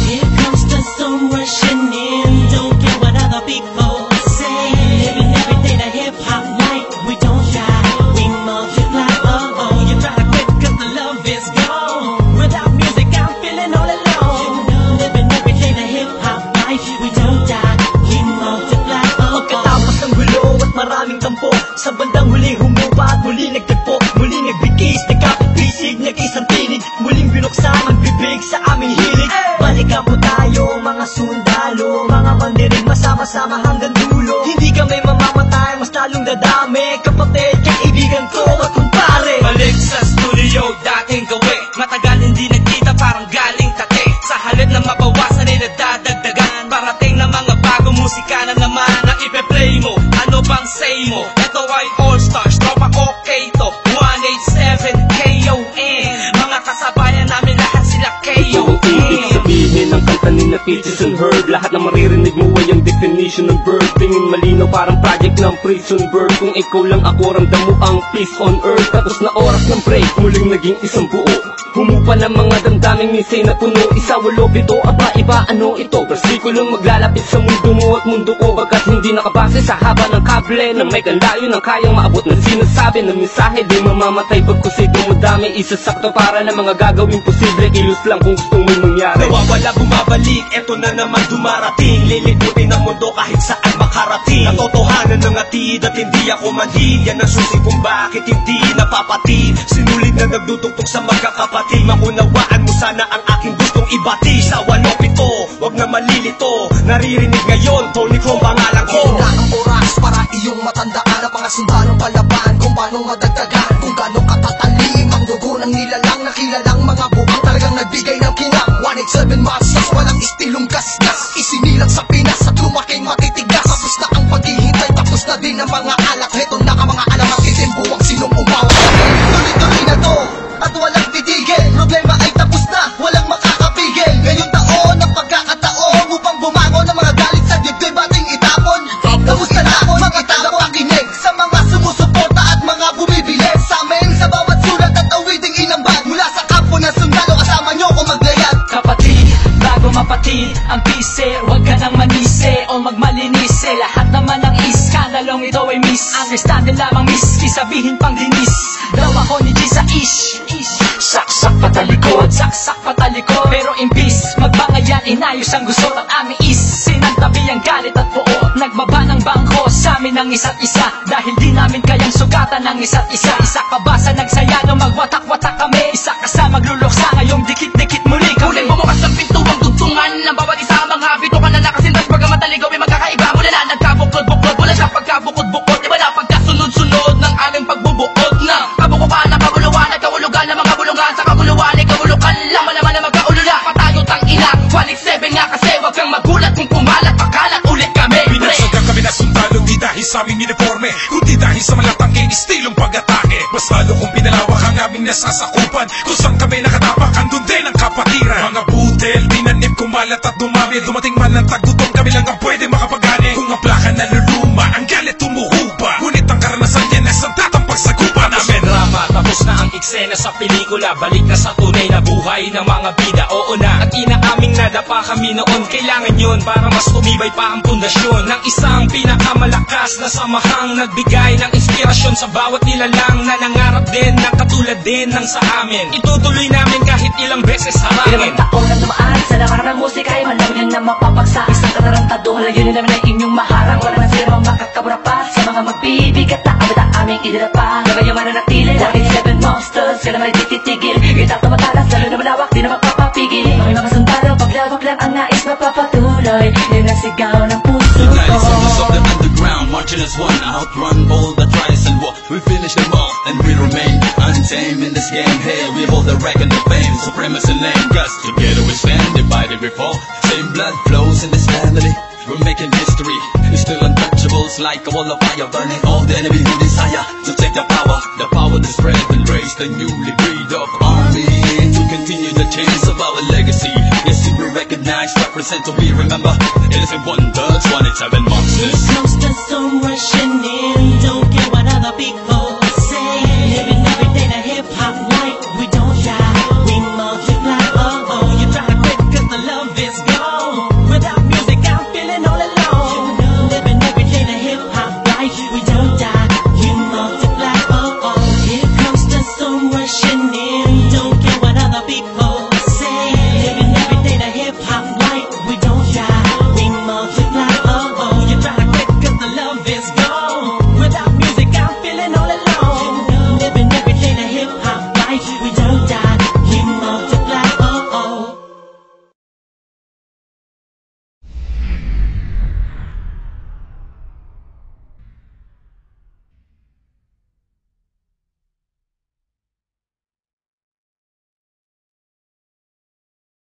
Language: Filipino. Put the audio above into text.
Here comes the sun rushing in. Don't care what other people say. Living every day the hip-hop life. We don't die, we multiply. Oh, you try to quit cause the love is gone. Without music I'm feeling all alone. Living every day the hip-hop life. We don't die, we multiply. Pagkatapos ng gulo at maraming tampo, sa bandang huli humupa at muli nagtagpo. Muli nagbigis, nagkapit-bisig, nag-isang tinig. Muling binuksan ang bibig sa aming hilig. Balikan po tayo mga sundalo, mga mandirig masama-sama hanggang dulo. Hindi kami mamamatay, mas lalong dadami. Kapatid, kaibigan ko at kumpare. Balik sa studio, dating gawi. Matagal hindi nagkita, parang galing tate. Sa halip na mabawasan ay nadadagdagan. Parating na mga bago musika na naman ang ipe-play mo. Ano bang say mo? Ito ay All Stars, tropa okay to 187 KON. Mga kasabayan namin lahat sila KON. Ibig sabihin ng kanta ni na Peaches and Herb. Lahat na maririnig mo ay ang definition ng bird. Tingin malinaw parang project ng prison bird. Kung ikaw lang ako, ramdam mo ang peace on earth. Tapos na oras ng break, muling naging isang buo. Humupa ng mga damdaming misay na puno. Isa, walo, pito, aba, iba, ano ito? Versikulong maglalapit sa mundo mo at mundo ko. Bagkat hindi nakabase sa haba ng kable na may kandayo ng kayang maabot na sinasabi ng mensahe. Di mamamatay pagkusay dumudami. Isasakto para na mga gagawin posible. Kilos lang kung gustong may mangyari. Nawawala, bumabalik, eto na naman dumarating. Liliputin ang mundo kahit saan makarating. Natotohanan ng atid at hindi ako manhid. Yan ang susi kung bakit hindi napapatid. Sinulid na nagdudugtog sa magkakapatid. Maunawaan mo sana ang aking gustong ibati. Sa walo pito, wag na malilito. Naririnig ngayon, Tony Chrome pangalan ko. Na ang oras para iyong matandaan ang mga sundalong palaban. Kung paano madagdagan, kung gano'ng katatalim ang dugo ng nilalang na kilalang mga bukang talagang nagbigay ng kinang. 187 Monsters, walang istilong gasgas. Isinilang sa Pinas at lumaking matitigas. Tapos na ang paghihintay, tapos na din ang mga alak. Heto na ang mga alam ang titimbuang sinong umawa. Tuloy-tuloy na to at walang titigil. Problema ay tapos na, walang makakapigil. Ngayong taon ang pagkakataon upang bumangon ng mga galit sa dibdib ating itapon. Tapos na mga tao pakinig sa mga sumusuporta at mga bumibili sa amin sa bawat sulat at awiting inambag. Mula sa kampo ng sundalo, kasama nyo kung maglayag. Kapatid, bago mapatid ang pise, huwag ka nang manise o magmalinise. Lahat naman ng iskandalong ito ay miss. Understand lamang miss, isabihin pang dinis. Daw ako ni G sa ish. Saksak patalikod, saksak patalikod. Pero imbis magbangayan, inayos ang gusto at aming is. Sinantabi ang galit at buo, nagbaba ng bangko sa amin ng isa't isa. Dahil di namin kayang sugatan ng isa't isa. Isa ka ba sa nagsaya no magwatak-watak kami? Isa ka sa magluloksa ngayong dikit-dikit muli kami. Uling bumukas ang pinto ang tugtungan ng bawat isa. Mga bito ka na nakasintas pagkamat aligaw ay magkakaiba. Mula na nagkabuklod-buklod, wala siya pagkabukod-bukod. Iba na pagkasunod-sunod ng aming pagbubuod na kabukukan na kabuluhan at kahulugan ng mga bulungan. Sa kabuluhan ay kahulukan lang, malaman na magkaulula. Patayo tang ina, 187 nga kasi wag kang magulat kung pumalat, pakalat ulit kami. Binagsagang kami na sundalo, di dahil sa aming uniforme, kundi dahil sa malatanging istilong pag-atake. Mas lalo kung pinalawak ang aming nasasakupan, kung saan kami nakatapak, andun din ang kapatiran. Mga butel, dinanip, kumalat at dumami. Dumating man ang tagutong, kami lang ang pwede makapagani. Kung ang plaka naluluma, ang galit tumuhupa. Ngunit ang karanasan yan ay sandatang pagsagupa namin. Drama, tapos na ang eksena sa pelikula. Balik na sa tunay na buhay ng mga bida. Oo na, at inaaming nadapa kami noon. Kailangan yun para mas tumibay pa ang pundasyon ng isang pinakamalakas na samahang nagbigay ng inspirasyon sa bawat nilalang na nangarap din ng katulad din ng sa amin. Itutuloy namin kahit ilang beses harangin. Ilang taon na dumaan sa nakarang ng musika ay malam yan na mapapagsa. Isang katarantado, layunin namin ay inyong maharang. Wala na sila makakabura pa sa mga magbibigat na abot ang aming idinapa. Gabay yung mananatili, 187 Monsters, kailan may tititigil. Itap na matalas, lalo na malawak, di na magpapapigil. May mga sundalo, paglawak lang ang nais mapapatuloy. Yun ang sigaw ng puso ko. United Soldiers of the underground, marching as one, outrun all the trials and war. We finish them all, and we remain untamed in this game. Here we hold the record of fame, supremacy name. Cause together we stand, divided we fall. Same blood flows in this family. We're making history. It's still untouchables like a wall of fire, burning all the enemy who desire to take the power to spread and raise the newly breed of army to continue the chains of our legacy. Yes, to be recognized, represent, to be remembered. It is in wonders, 187 Monsters. Here comes the sun rushing in.